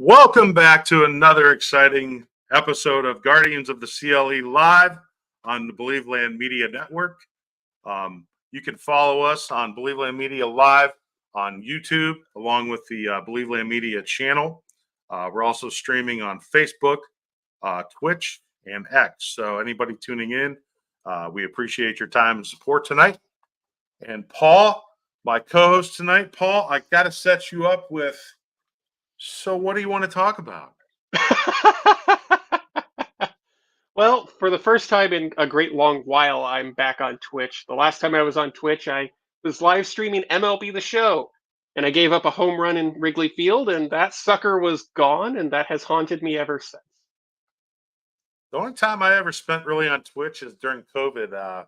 Welcome back to another exciting episode of Guardians of the CLE Live on the Believe Land Media Network. You can follow us on Believe Land Media Live on YouTube, along with the Believe Land Media channel. We're also streaming on Facebook, Twitch, and X. So anybody tuning in, we appreciate your time and support tonight. And Paul, my co-host tonight, Paul, I got to set you up with. So what do you want to talk about? Well, for the first time in a great long while, I'm back on Twitch. The last time I was on Twitch, I was live streaming MLB The Show, and I gave up a home run in Wrigley Field, and that sucker was gone, and that has haunted me ever since. The only time I ever spent really on Twitch is during COVID.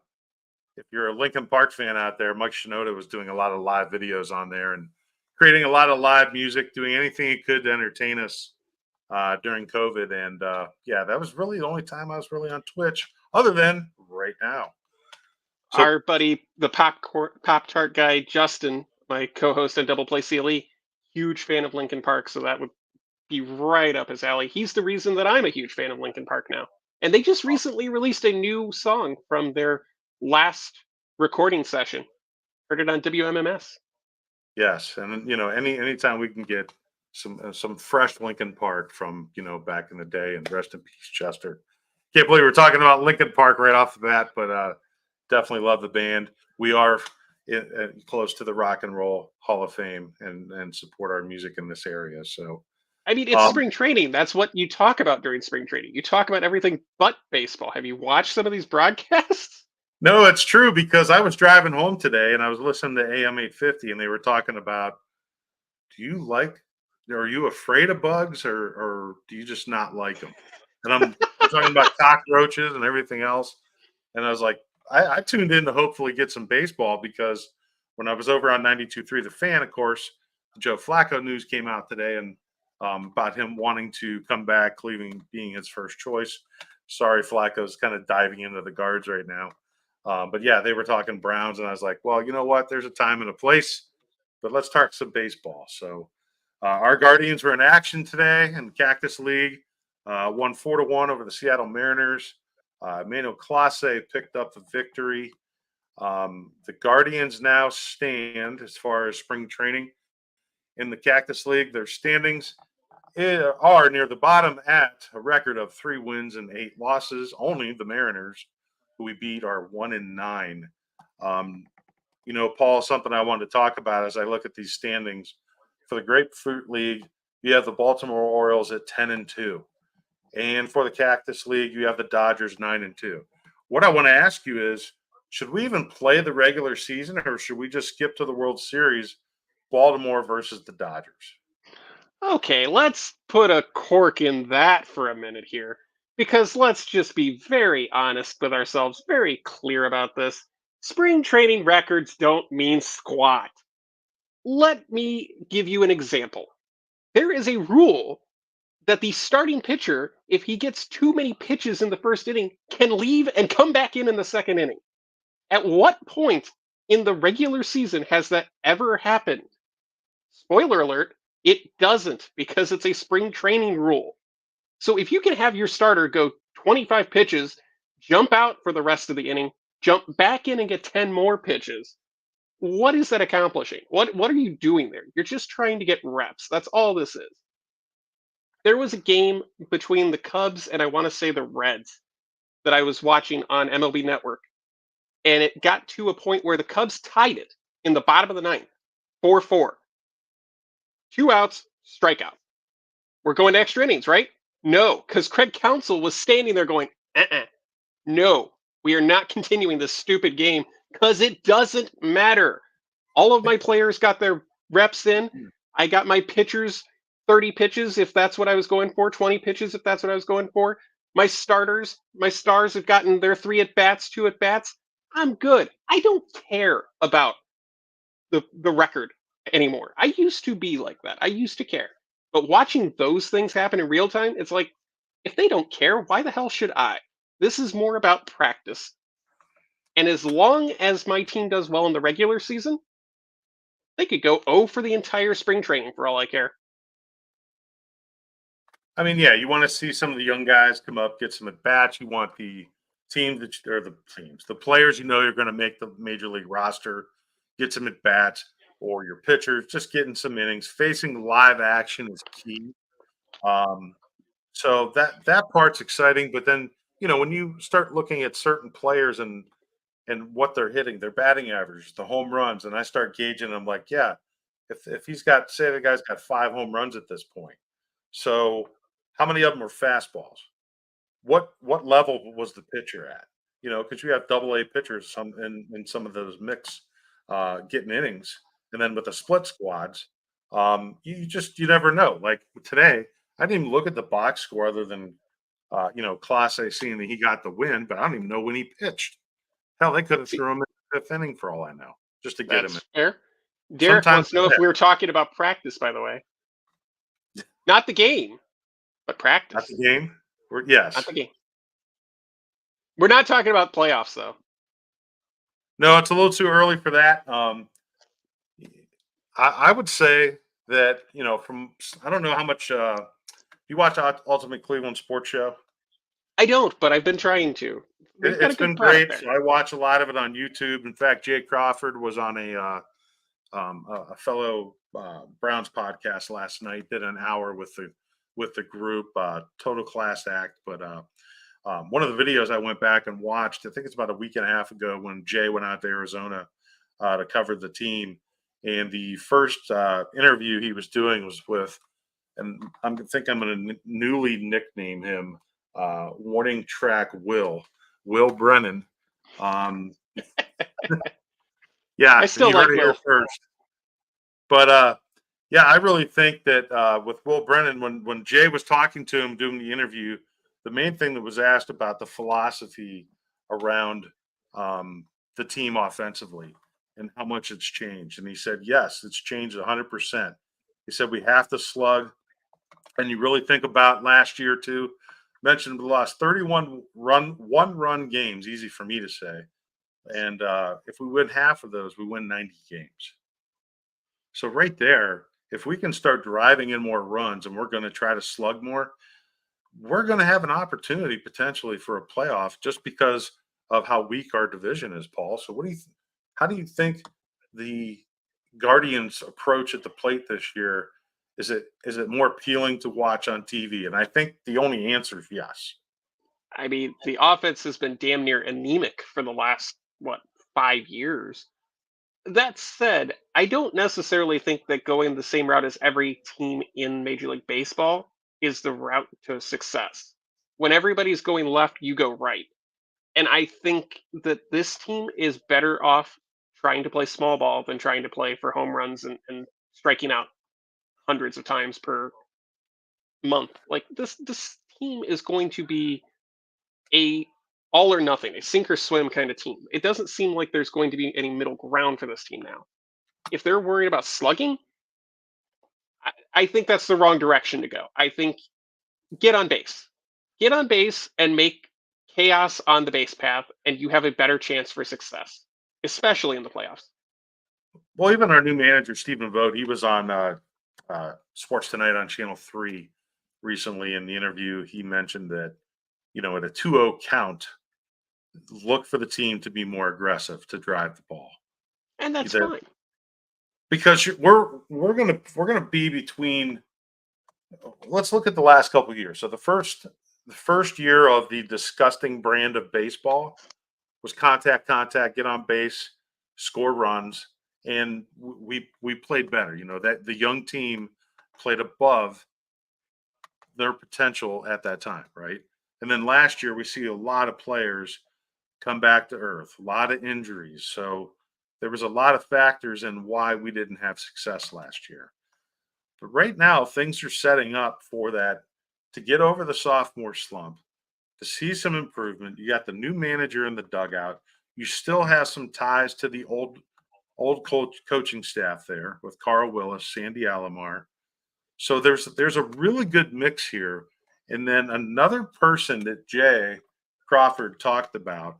If you're a Linkin Park fan out there, Mike Shinoda was doing a lot of live videos on there and creating a lot of live music, doing anything he could to entertain us during COVID. And yeah, that was really the only time I was really on Twitch, other than right now. So, our buddy, the Pop-Tart guy, Justin, my co-host on Double Play CLE, huge fan of Linkin Park, so that would be right up his alley. He's the reason that I'm a huge fan of Linkin Park now. And they just recently released a new song from their last recording session. Heard it on WMMS. Yes, and anytime we can get some fresh Linkin Park from back in the day, and rest in peace, Chester. Can't believe we're talking about Linkin Park right off the bat, but definitely love the band. We are close to the Rock and Roll Hall of Fame and support our music in this area. So, I mean, it's spring training. That's what you talk about during spring training. You talk about everything but baseball. Have you watched some of these broadcasts? No, it's true, because I was driving home today and I was listening to AM 850, and they were talking about, are you afraid of bugs, or do you just not like them? And I'm talking about cockroaches and everything else. And I was like, I tuned in to hopefully get some baseball, because when I was over on 92.3 The Fan, of course, the Joe Flacco news came out today, and about him wanting to come back, Cleveland being his first choice. Sorry, Flacco's kind of diving into the guards right now. But yeah, they were talking Browns, and I was like, well, you know what? There's a time and a place, but let's talk some baseball. So our Guardians were in action today in Cactus League, won 4-1 over the Seattle Mariners. Emmanuel Clase picked up the victory. The Guardians now stand, as far as spring training in the Cactus League, their standings are near the bottom at a record of 3 wins and 8 losses. Only the Mariners, who we beat, are 1-9. Paul, something I wanted to talk about as I look at these standings for the Grapefruit League. You have the Baltimore Orioles at 10-2, and for the Cactus League, you have the Dodgers 9-2. What I want to ask you is, should we even play the regular season, or should we just skip to the World Series, Baltimore versus the Dodgers? Okay, let's put a cork in that for a minute here. Because let's just be very honest with ourselves, very clear about this. Spring training records don't mean squat. Let me give you an example. There is a rule that the starting pitcher, if he gets too many pitches in the first inning, can leave and come back in the second inning. At what point in the regular season has that ever happened? Spoiler alert, it doesn't, because it's a spring training rule. So if you can have your starter go 25 pitches, jump out for the rest of the inning, jump back in and get 10 more pitches, what is that accomplishing? What are you doing there? You're just trying to get reps. That's all this is. There was a game between the Cubs and I want to say the Reds that I was watching on MLB Network. And it got to a point where the Cubs tied it in the bottom of the ninth, 4-4. 2 outs, strikeout. We're going to extra innings, right? No, because Craig Counsell was standing there going, no, we are not continuing this stupid game, because it doesn't matter. All of my players got their reps in. I got my pitchers 30 pitches if that's what I was going for, 20 pitches if that's what I was going for. My stars have gotten their 3 at-bats, 2 at-bats. I'm good. I don't care about the record anymore. I used to be like that. I used to care. But watching those things happen in real time, it's like, if they don't care, why the hell should I? This is more about practice. And as long as my team does well in the regular season, they could go 0 for the entire spring training for all I care. I mean, yeah, you want to see some of the young guys come up, get some at bats. You want the the players you know you're going to make the major league roster, get some at bats, or your pitchers just getting some innings. Facing live action is key. Um, so that part's exciting. But then when you start looking at certain players and what they're hitting, their batting average, the home runs, and I start gauging. I'm like, yeah, if he's got, say the guy's got 5 home runs at this point, so how many of them are fastballs? What level was the pitcher at? Because you have double A pitchers some in some of those mix getting innings, and then with the split squads, you never know. Like today, I didn't even look at the box score other than Class A seeing that he got the win, but I don't even know when he pitched. Hell, they could have See, threw him in the fifth inning for all I know, just to get him in. that's fair. Derek Sometimes wants to know if we were talking about practice, by the way. Not the game, but at the practice. game, Not yes. the game. We're not talking about playoffs, though. No, it's a little too early for that. I would say that from I don't know how much you watch Ultimate Cleveland Sports Show. I don't, but I've been trying to. They've got a It's good been product great. there. So I watch a lot of it on YouTube. In fact, Jay Crawford was on a fellow Browns podcast last night. Did an hour with the group. Total class act. But one of the videos I went back and watched, I think it's about a week and a half ago when Jay went out to Arizona to cover the team. And the first interview he was doing was with, and think I'm going to newly nickname him Warning Track Will Brennan. Um, I yeah, still you heard like it here Will. first. But yeah, I really think that with Will Brennan, when Jay was talking to him doing the interview, the main thing that was asked about the philosophy around the team offensively and how much it's changed, and he said, "Yes, it's changed 100%." He said, "We have to slug," and you really think about last year too. Mentioned we lost 31 one run games. Easy for me to say, and if we win half of those, we win 90 games. So right there, if we can start driving in more runs and we're going to try to slug more, we're going to have an opportunity potentially for a playoff just because of how weak our division is, Paul. So how do you think the Guardians approach at the plate this year? Is it more appealing to watch on TV? And I think the only answer is yes. I mean, the offense has been damn near anemic for the last, what, 5 years. That said, I don't necessarily think that going the same route as every team in Major League Baseball is the route to success. When everybody's going left, you go right. And I think that this team is better off trying to play small ball than trying to play for home runs and striking out hundreds of times per month. Like this team is going to be a all or nothing, a sink or swim kind of team. It doesn't seem like there's going to be any middle ground for this team now. If they're worried about slugging, I think that's the wrong direction to go. I think get on base. Get on base and make chaos on the base path, and you have a better chance for success, especially in the playoffs. Well, even our new manager, Stephen Vogt, he was on Sports Tonight on Channel 3 recently. In the interview, he mentioned that, at a 2-0 count, look for the team to be more aggressive to drive the ball. And that's Either fine. because we're gonna be between. Let's look at the last couple of years. So the first year of the disgusting brand of baseball was contact, contact, get on base, score runs, and we played better. That the young team played above their potential at that time, right? And then last year we see a lot of players come back to earth, a lot of injuries. So there was a lot of factors in why we didn't have success last year. But right now things are setting up for that to get over the sophomore slump, to see some improvement. You got the new manager in the dugout. You still have some ties to the old coaching staff there with Carl Willis, Sandy Alomar. So there's a really good mix here. And then another person that Jay Crawford talked about,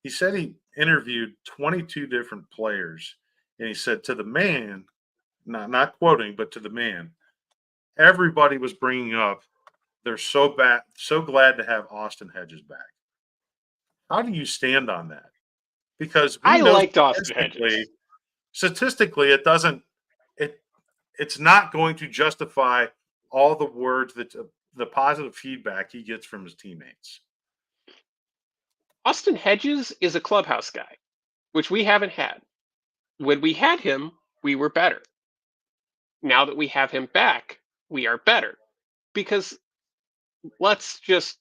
he said he interviewed 22 different players, and he said to the man, not quoting, but to the man, everybody was bringing up they're so glad to have Austin Hedges back. How do you stand on that? Because we I know liked Austin Hedges. statistically it doesn't it it's not going to justify all the words that the positive feedback he gets from his teammates. Austin Hedges is a clubhouse guy, which we haven't had. When we had him, we were better. Now that we have him back, we are better. Because let's just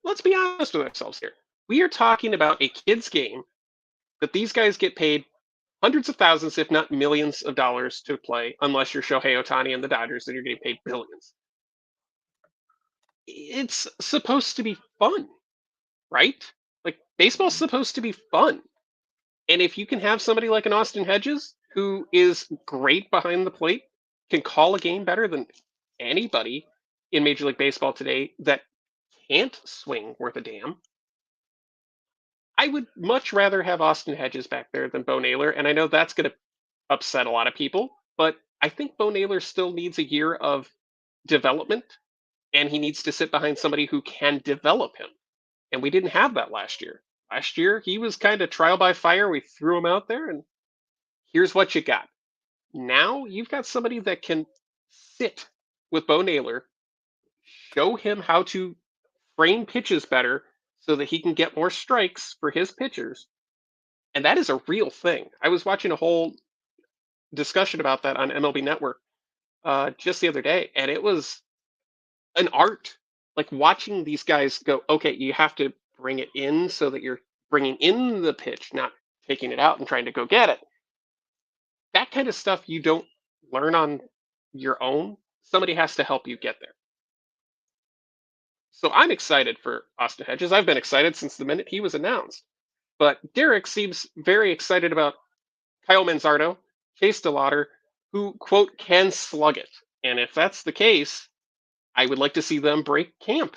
let's be honest with ourselves here. We are talking about a kids game that these guys get paid hundreds of thousands, if not millions of dollars to play, unless you're Shohei Otani and the Dodgers, then you're getting paid billions. It's supposed to be fun, right? Like baseball's supposed to be fun. And if you can have somebody like an Austin Hedges who is great behind the plate, can call a game better than anybody in Major League Baseball today that can't swing worth a damn, I would much rather have Austin Hedges back there than Bo Naylor. And I know that's going to upset a lot of people, but I think Bo Naylor still needs a year of development and he needs to sit behind somebody who can develop him. And we didn't have that last year. Last year, he was kind of trial by fire. We threw him out there, and here's what you got. Now you've got somebody that can sit with Bo Naylor, show him how to frame pitches better so that he can get more strikes for his pitchers. And that is a real thing. I was watching a whole discussion about that on MLB Network just the other day, and it was an art. Like watching these guys go, okay, you have to bring it in so that you're bringing in the pitch, not taking it out and trying to go get it. That kind of stuff you don't learn on your own. Somebody has to help you get there. So I'm excited for Austin Hedges. I've been excited since the minute he was announced. But Derek seems very excited about Kyle Manzardo, Chase DeLauter, who, quote, can slug it. And if that's the case, I would like to see them break camp.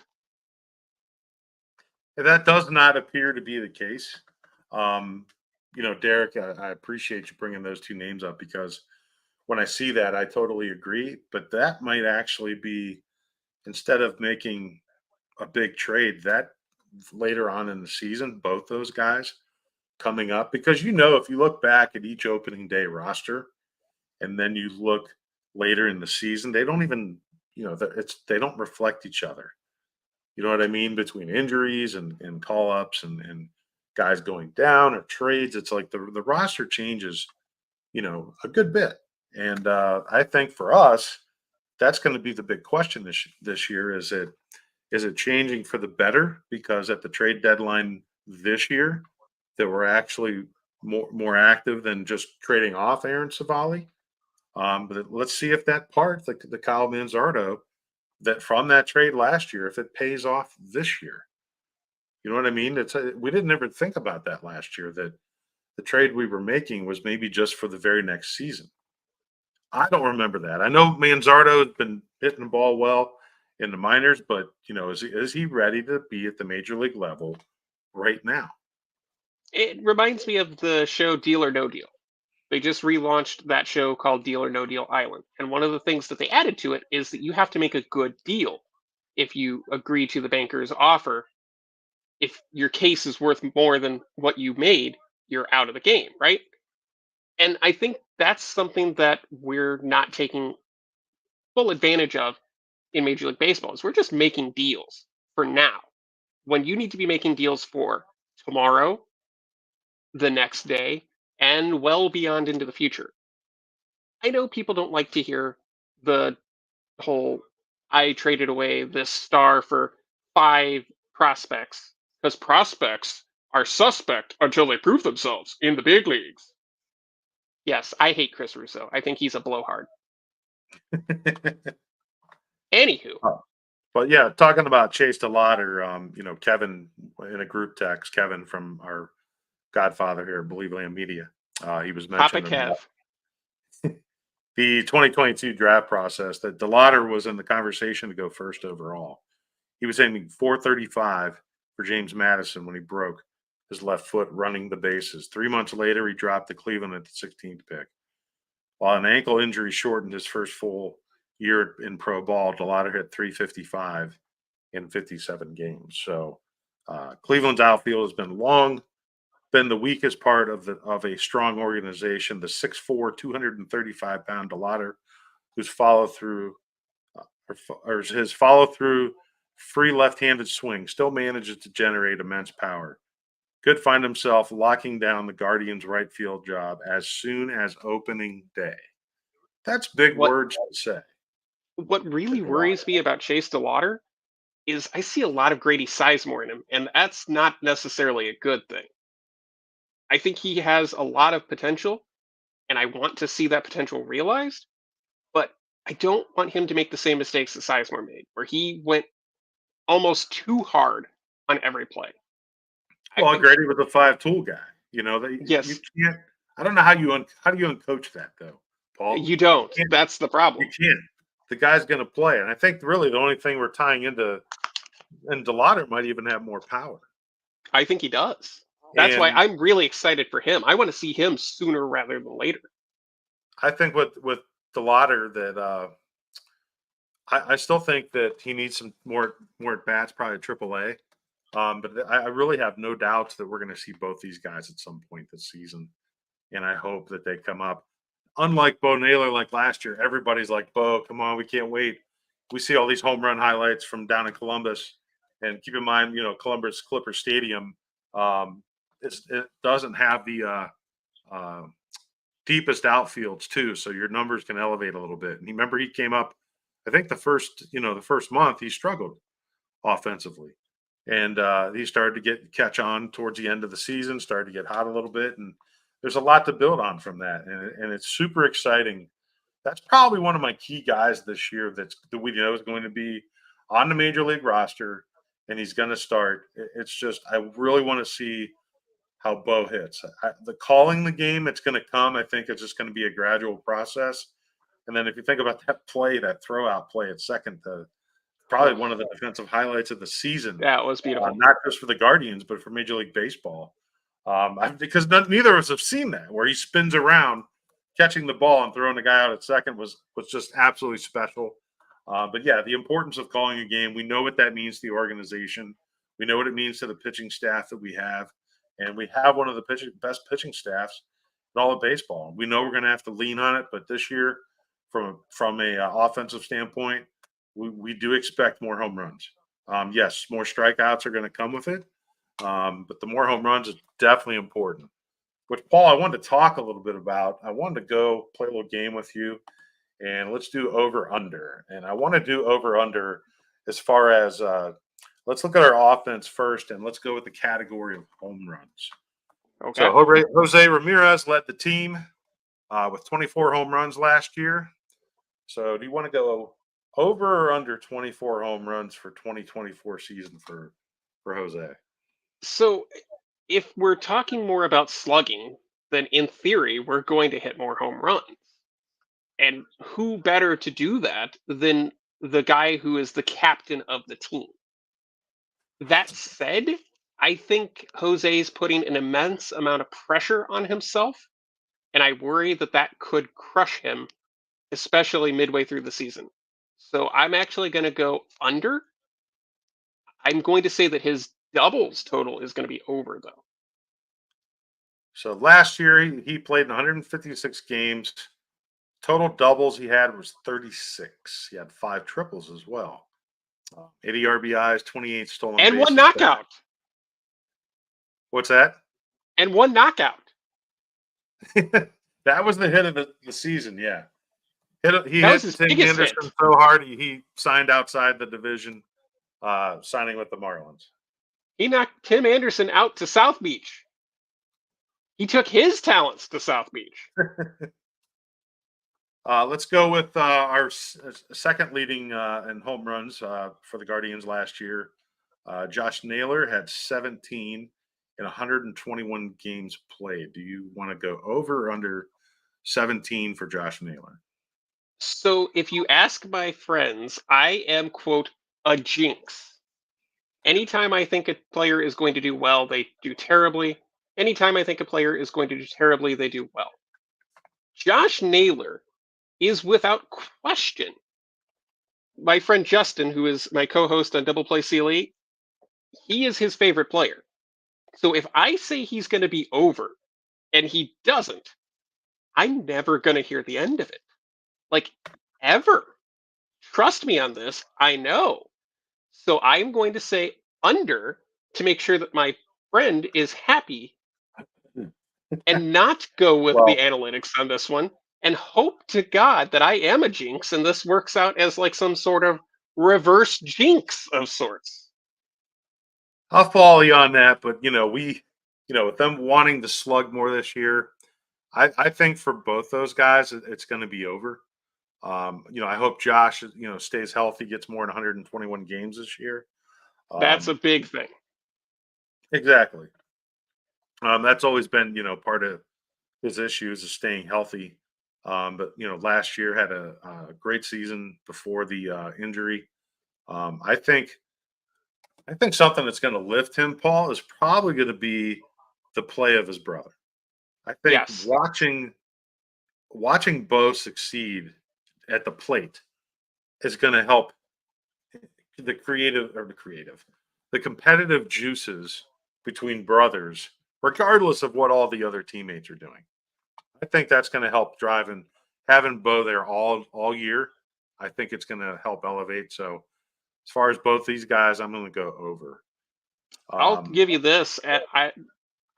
And that does not appear to be the case. Um, Derek, I appreciate you bringing those two names up because when I see that, I totally agree. But that might actually be instead of making a big trade, that later on in the season, both those guys coming up because if you look back at each opening day roster and then you look later in the season, they don't even they don't reflect each other. You know what I mean? Between injuries and call ups and guys going down or trades, it's like the roster changes, a good bit. And I think for us, that's going to be the big question this year. Is it changing for the better? Because at the trade deadline this year, that we're actually more active than just trading off Aaron Savali. But let's see if that part, the Kyle Manzardo, that from that trade last year, if it pays off this year. You know what I mean? We didn't ever think about that last year. That the trade we were making was maybe just for the very next season. I don't remember that. I know Manzardo has been hitting the ball well in the minors, but is he ready to be at the major league level right now? It reminds me of the show Deal or No Deal. They just relaunched that show called Deal or No Deal Island. And one of the things that they added to it is that you have to make a good deal if you agree to the banker's offer. If your case is worth more than what you made, you're out of the game, right? And I think that's something that we're not taking full advantage of in Major League Baseball is we're just making deals for now. When you need to be making deals for tomorrow, the next day, and well beyond into the future. I know people don't like to hear the whole I traded away this star for five prospects because prospects are suspect until they prove themselves in the big leagues. Yes, I hate Chris Russo. I think he's a blowhard. Anywho, Oh, but yeah, talking about Chase DeLauter, Kevin in a group text, Kevin from our Godfather here, Believe Land Media, he was Papa mentioning Kev. the 2022 draft process that DeLauter was in the conversation to go first overall. He was aiming 435 for James Madison when he broke his left foot running the bases. 3 months later, he dropped to Cleveland at the 16th pick. While an ankle injury shortened his first full year in pro ball. DeLauder hit 355 in 57 games. So Cleveland's outfield has been the weakest part of a strong organization. The 6'4", 235-pound DeLauder, whose follow through or his follow through free left-handed swing still manages to generate immense power. Could find himself locking down the Guardians' right field job as soon as opening day. That's big What words to say what for really DeLauder. worries me about Chase DeLauder is I see a lot of Grady Sizemore in him, and that's not necessarily a good thing. I think he has a lot of potential, and I want to see that potential realized, but I don't want him to make the same mistakes that Sizemore made, where he went almost too hard on every play. I Well, think Grady was a five-tool guy. You know that you yes, can't. I don't know how do you uncoach that though, Paul? you don't. You can't. That's the You problem. can't. The guy's going to play, and I think really the only thing we're tying into and DeLauder might even have more power. I think he does. That's why And I'm really excited for him. I want to see him sooner rather than later. I think with DeLauder that I still think that he needs some more at bats, probably at AAA. But I really have no doubts that we're going to see both these guys at some point this season, and I hope that they come up. Unlike Bo Naylor, like last year, everybody's like, Bo, come on, we can't wait. We see all these home run highlights from down in Columbus, and keep in mind, Columbus Clipper Stadium, um, it doesn't have the uh, deepest outfields too, so your numbers can elevate a little bit. And remember, he came up, I think the first month he struggled offensively, and he started to catch on towards the end of the season, started to get hot a little bit, and there's a lot to build on from that, and it's super exciting. That's probably one of my key guys this year that we know is going to be on the major league roster, and he's going to start. It's just I really want to see how Bo hits. The calling the game, it's going to come. I think it's just going to be a gradual process. And then if you think about that play, that throwout play at second, probably Oh, one of the defensive highlights of the season, that was beautiful. not just for the Guardians, but for Major League Baseball. Because neither of us have seen that, where he spins around, catching the ball and throwing the guy out at second was just absolutely special. But yeah, the importance of calling a game, we know what that means to the organization. We know what it means to the pitching staff that we have, and we have one of the best pitching staffs in all of baseball. We know we're going to have to lean on it, but this year, from a offensive standpoint, we do expect more home runs. Yes, more strikeouts are going to come with it, but the more home runs is definitely important. Which, Paul, I wanted to talk a little bit about. I wanted to go play a little game with you, and let's do over under. And I want to do over under as far as let's look at our offense first, and let's go with the category of home runs. Okay. So Jose Ramirez led the team with 24 home runs last year. So do you want to go over or under 24 home runs for 2024 season for Jose? So if we're talking more about slugging, then in theory, we're going to hit more home runs. And who better to do that than the guy who is the captain of the team? That said, I think Jose's putting an immense amount of pressure on himself, and I worry that that could crush him, especially midway through the season. So I'm actually going to go under. I'm going to say that his doubles total is going to be over, though. So last year he played in 156 games. Total doubles he had was 36. He had 5 triples as well. 80 RBIs, 28 stolen And one bases. knockout. What's that? And one knockout. That was the hit of the season. Yeah, he That was hit his Tim biggest Anderson hit. so hard he signed outside the division, signing with the Marlins. He knocked Tim Anderson out to South Beach. He took his talents to South Beach. Let's go with our second leading in home runs for the Guardians last year. Josh Naylor had 17 in 121 games played. Do you want to go over or under 17 for Josh Naylor? So if you ask my friends, I am, quote, a jinx. Anytime I think a player is going to do well, they do terribly. Anytime I think a player is going to do terribly, they do well. Josh Naylor is without question my friend Justin, who is my co-host on Double Play CLE, he is his favorite player. So if I say he's going to be over and he doesn't, I'm never going to hear the end of it. Like, ever. Trust me on this. I know. So I'm going to say under to make sure that my friend is happy and not go with the Well, analytics on this one and hope to God that I am a jinx and this works out as like some sort of reverse jinx of sorts. I'll follow you on that, but with them wanting to slug more this year, I think for both those guys, it's going to be over. I hope Josh, stays healthy, gets more than 121 games this year. That's a Um, big thing. exactly. That's always been, part of his issues is staying healthy. But last year had a great season before the injury. Um, I think I think something that's going to lift him, Paul, is probably going to be the play of his brother. I think Yes. watching Bo succeed at the plate is going to help the competitive juices between brothers, regardless of what all the other teammates are doing. I think that's going to help drive and having Bo there all year. I think it's going to help elevate. So as far as both these guys, I'm going to go over. I'll Um, give you this.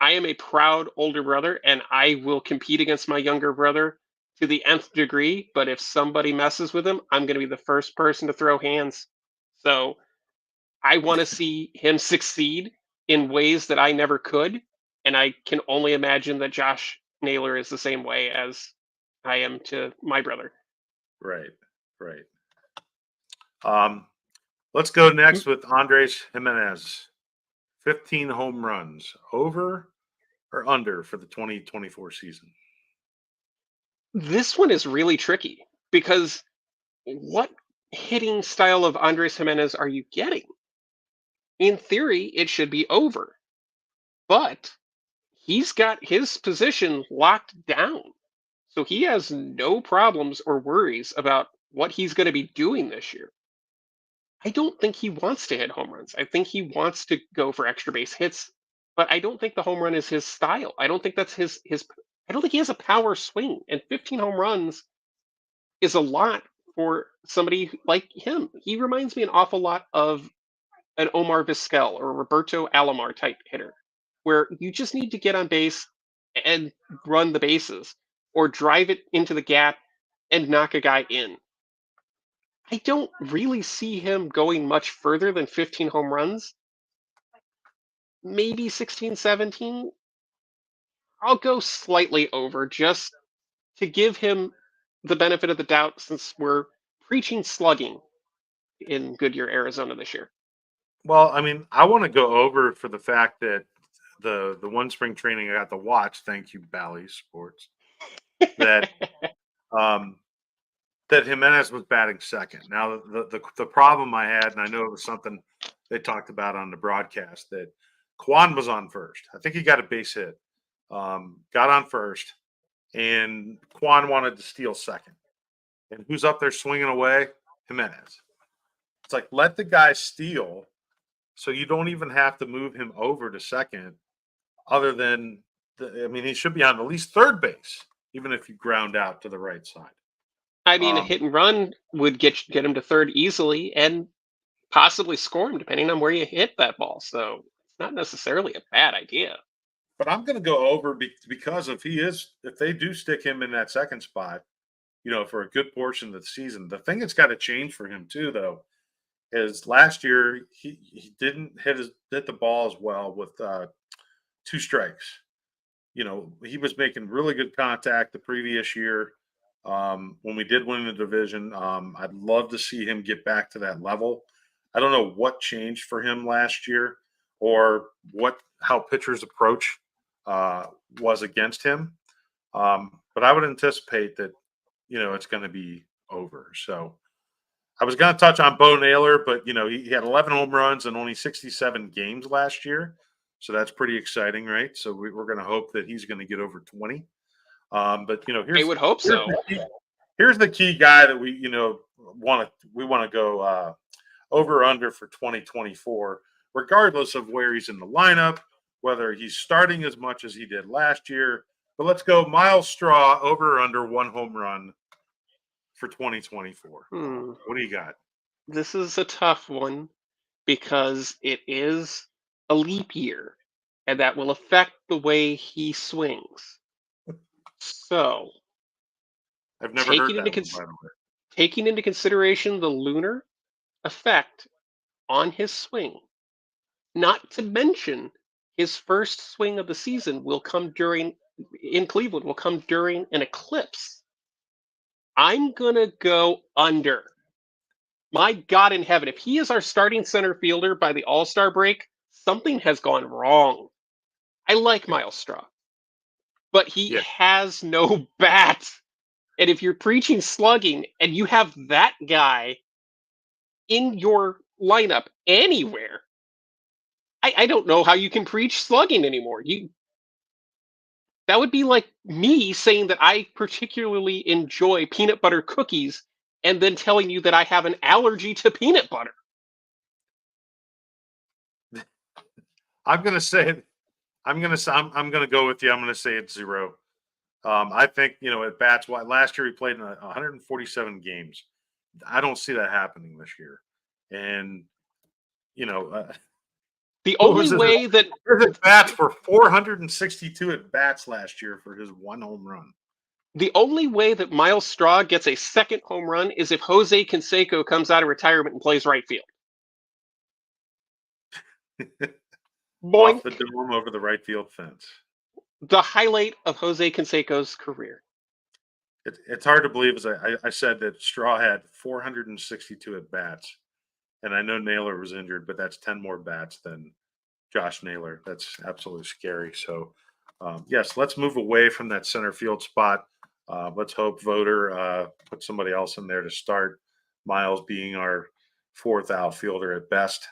I am a proud older brother and I will compete against my younger brother to the nth degree. But if somebody messes with him, I'm going to be the first person to throw hands. So I want to see him succeed in ways that I never could. And I can only imagine that Josh Naylor is the same way as I am to my brother. right, right. Um, let's go next with Andres Jimenez. 15 home runs, over or under for the 2024 season? This one is really tricky because what hitting style of Andres Jimenez are you getting? In theory, it should be over, but he's got his position locked down. So he has no problems or worries about what he's going to be doing this year. I don't think he wants to hit home runs. I think he wants to go for extra base hits, but I don't think the home run is his style. I don't think that's his I don't think he has a power swing, and 15 home runs is a lot for somebody like him. He reminds me an awful lot of an Omar Vizquel or Roberto Alomar type hitter, where you just need to get on base and run the bases or drive it into the gap and knock a guy in. I don't really see him going much further than 15 home runs, maybe 16, 17. I'll go slightly over just to give him the benefit of the doubt since we're preaching slugging in Goodyear, Arizona this year. Well, I mean, I want to go over for the fact that the one spring training I got to watch, thank you, Bally Sports, that um, that Jimenez was batting second. Now, the problem I had, and I know it was something they talked about on the broadcast, that Kwan was on first. I think he got a base hit, got on first, and Kwan wanted to steal second. And who's up there swinging away? Jimenez. It's like, let the guy steal so you don't even have to move him over to second, other than, he should be on at least third base, even if you ground out to the right side. I mean, a Um, hit and run would get him to third easily and possibly score him depending on where you hit that ball. So it's not necessarily a bad idea. but I'm going to go over because if they do stick him in that second spot, for a good portion of the season, the thing that's got to change for him too, though, is last year he didn't hit the ball as well with two strikes. He was making really good contact the previous year when we did win the division. I'd love to see him get back to that level. I don't know what changed for him last year or how pitchers' approach was against him. But I would anticipate that, it's going to be over. So I was going to touch on Bo Naylor, but he had 11 home runs in only 67 games last year, so that's pretty exciting, right? So we're going to hope that he's going to get over 20. But I would hope here's so. the key. Here's the key guy that want to go over or under for 2024, regardless of where he's in the lineup, whether he's starting as much as he did last year. But let's go Miles Straw over or under 1 home run for 2024. Hmm. What do you got? This is a tough one because it is a leap year, and that will affect the way he swings. So, I've never taking heard into that one, cons- by the way. taking into consideration the lunar effect on his swing, not to mention his first swing of the season will come during in Cleveland will come during an eclipse. I'm gonna go under. My God in heaven, if he is our starting center fielder by the All Star break, something has gone wrong. I like Miles Straw, but he Yeah. has no bat. And if you're preaching slugging and you have that guy in your lineup anywhere, I don't know how you can preach slugging anymore. That would be like me saying that I particularly enjoy peanut butter cookies and then telling you that I have an allergy to peanut butter. I'm gonna say I'm gonna go with you. I'm gonna say it's zero. I think at bats. Last year he played in 147 games. I don't see that happening this year. And you know, The what only was it? way that His at bats for 462 at bats last year for his 1 home run. the only way that Miles Straw gets a second home run is if Jose Canseco comes out of retirement and plays right field. Off the Boink. dome over the right field fence. The highlight of Jose Canseco's career. It's hard to believe, as I said, that Straw had 462 at bats, and I know Naylor was injured, but that's 10 more bats than Josh Naylor. That's absolutely scary. So, yes, let's move away from that center field spot. Let's hope Voter put somebody else in there to start. Miles being our fourth outfielder at best.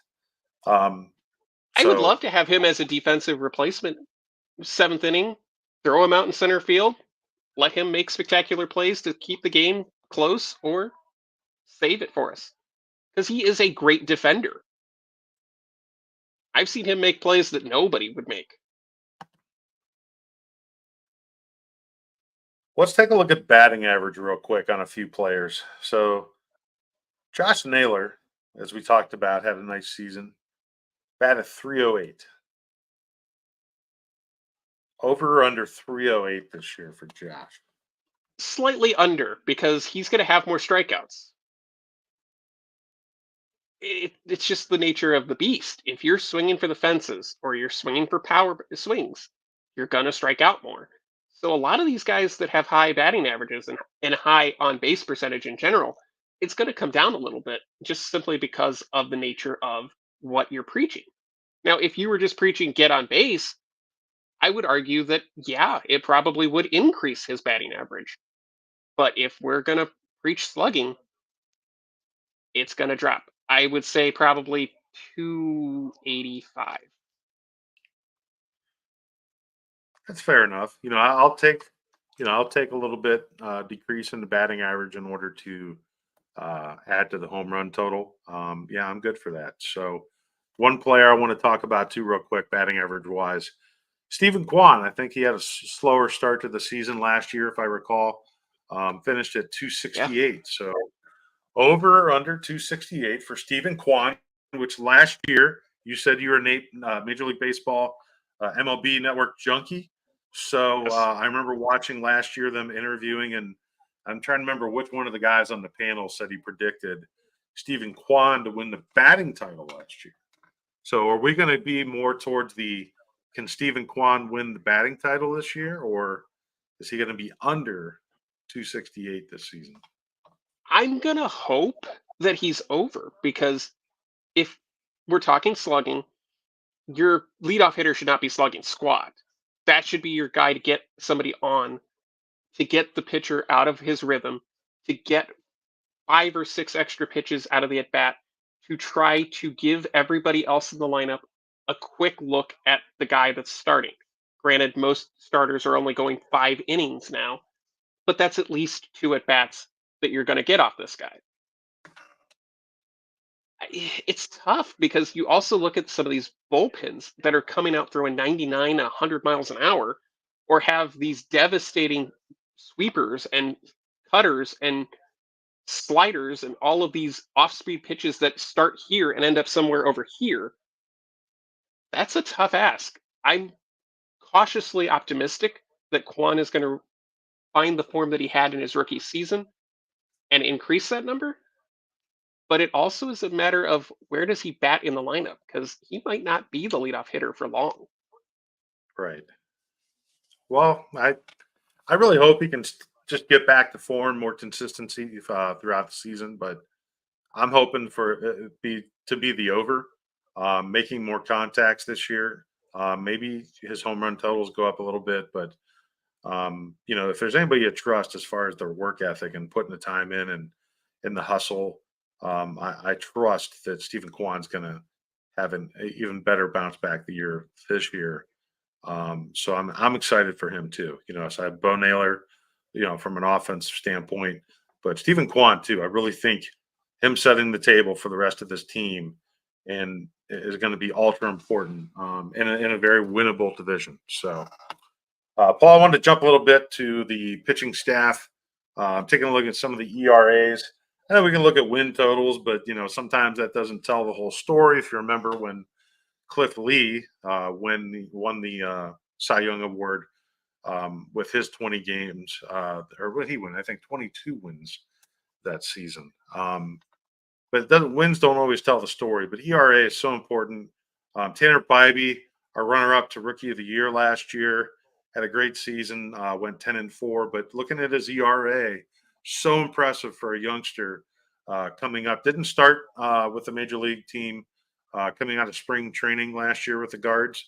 Um, I would so love to have him as a defensive replacement. Seventh inning, throw him out in center field, let him make spectacular plays to keep the game close or save it for us. Because he is a great defender. I've seen him make plays that nobody would make. let's take a look at batting average real quick on a few players. So Josh Naylor, as we talked about, had a nice season. Batted 308. Over or under 308 this year for Josh. Slightly under because he's going to have more strikeouts. It's just the nature of the beast. If you're swinging for the fences or you're swinging for power swings, you're going to strike out more. So a lot of these guys that have high batting averages and high on base percentage in general, it's going to come down a little bit just simply because of the nature of what you're preaching. Now, if you were just preaching get on base, I would argue that, yeah, it probably would increase his batting average. But if we're going to preach slugging, it's going to drop. I would say probably 285. That's fair enough. I'll take a little bit decrease in the batting average in order to add to the home run total. Yeah, I'm good for that. So, one player I want to talk about too, real quick, batting average wise, Stephen Kwan. I think he had a slower start to the season last year, if I recall. Finished at Yeah. 268. So over or under 268 for Stephen Kwan, which last year you said you were a Major League Baseball MLB Network junkie. So Yes. I remember watching last year them interviewing, and I'm trying to remember which one of the guys on the panel said he predicted Stephen Kwan to win the batting title last year. So are we going to be more towards the can Stephen Kwan win the batting title this year, or is he going to be under 268 this season? I'm going to hope that he's over because if we're talking slugging, your leadoff hitter should not be slugging squat. That should be your guy to get somebody on, to get the pitcher out of his rhythm, to get 5 or 6 extra pitches out of the at bat, to try to give everybody else in the lineup a quick look at the guy that's starting. Granted, most starters are only going 5 innings now, but that's at least 2 at bats that you're going to get off this guy. It's tough because you also look at some of these bullpens that are coming out throwing 99 and 100 miles an hour, or have these devastating sweepers and cutters and sliders and all of these off-speed pitches that start here and end up somewhere over here. That's a tough ask. I'm cautiously optimistic that Quan is going to find the form that he had in his rookie season and increase that number. But it also is a matter of where does he bat in the lineup, because he might not be the leadoff hitter for long. Right. Well, I really hope he can just get back to form, more consistency throughout the season. But I'm hoping for be to be the over, making more contacts this year. Maybe his home run totals go up a little bit, but if there's anybody you trust as far as their work ethic and putting the time in and the hustle, I trust that Stephen Kwan's going to have an even better bounce back the year this year. So I'm excited for him too. So I have Bo Naylor, from an offensive standpoint, but Stephen Kwan too. I really think him setting the table for the rest of this team and is going to be ultra important in a very winnable division. So, Paul, I wanted to jump a little bit to the pitching staff, taking a look at some of the ERAs. I know we can look at win totals, but sometimes that doesn't tell the whole story. If you remember when Cliff Lee, when he won the Cy Young Award with his 20 games, or what he won, I think 22 wins that season. But wins don't always tell the story. But ERA is so important. Tanner Bybee, our runner-up to Rookie of the Year last year, had a great season. Went 10-4. But looking at his ERA, so impressive for a youngster coming up. Didn't start with the major league team coming out of spring training last year with the Guards.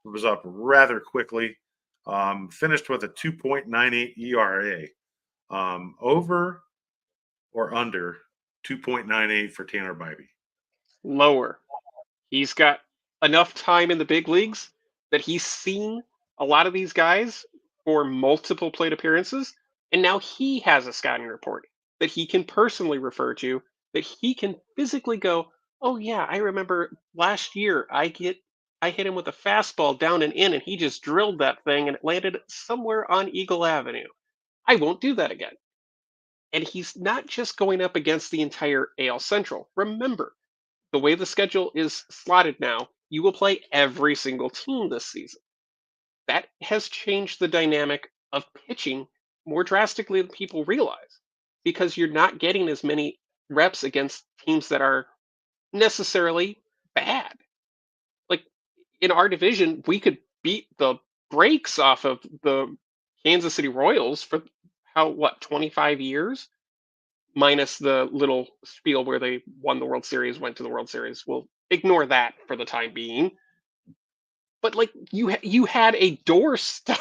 It was up rather quickly. Finished with a 2.98 ERA. Over or under 2.98 for Tanner Bybee. Lower. He's got enough time in the big leagues that he's seen a lot of these guys for multiple plate appearances, and now he has a scouting report that he can personally refer to, that he can physically go, "Oh yeah, I remember last year I hit him with a fastball down and in, and he just drilled that thing and it landed somewhere on Eagle Avenue. I won't do that again." And he's not just going up against the entire AL Central. Remember, the way the schedule is slotted now, you will play every single team this season. That has changed the dynamic of pitching more drastically than people realize, because you're not getting as many reps against teams that are necessarily bad. Like in our division, we could beat the brakes off of the Kansas City Royals for 25 years, minus the little spiel where they won the World Series, went to the World Series. We'll ignore that for the time being. But like you had a doorstep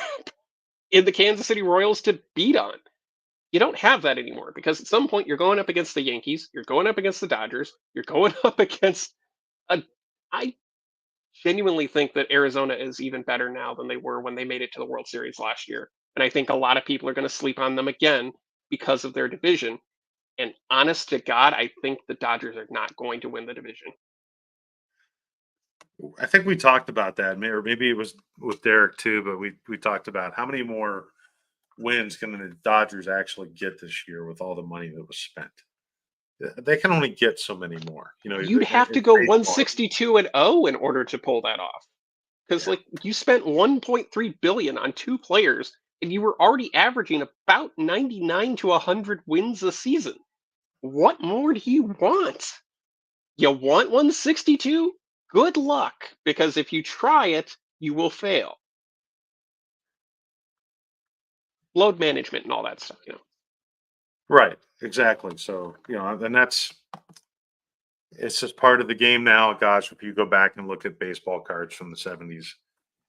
in the Kansas City Royals to beat on. You don't have that anymore, because at some point you're going up against the Yankees, you're going up against the Dodgers, you're going up against a. I genuinely think that Arizona is even better now than they were when they made it to the World Series last year, and I think a lot of people are going to sleep on them again because of their division. And honest to God, I think the Dodgers are not going to win the division. I think we talked about that, or maybe it was with Derek too. But we talked about how many more wins can the Dodgers actually get this year with all the money that was spent. They can only get so many more. You'd have to It's go baseball. 162-0 in order to pull that off. Because Yeah, like you spent 1.3 billion on two players, and you were already averaging about 99 to 100 wins a season. What more do you want? You want 162? Good luck, because if you try it, you will fail. Load management and all that stuff. right. Exactly. So and it's just part of the game now. Gosh, if you go back and look at baseball cards from the '70s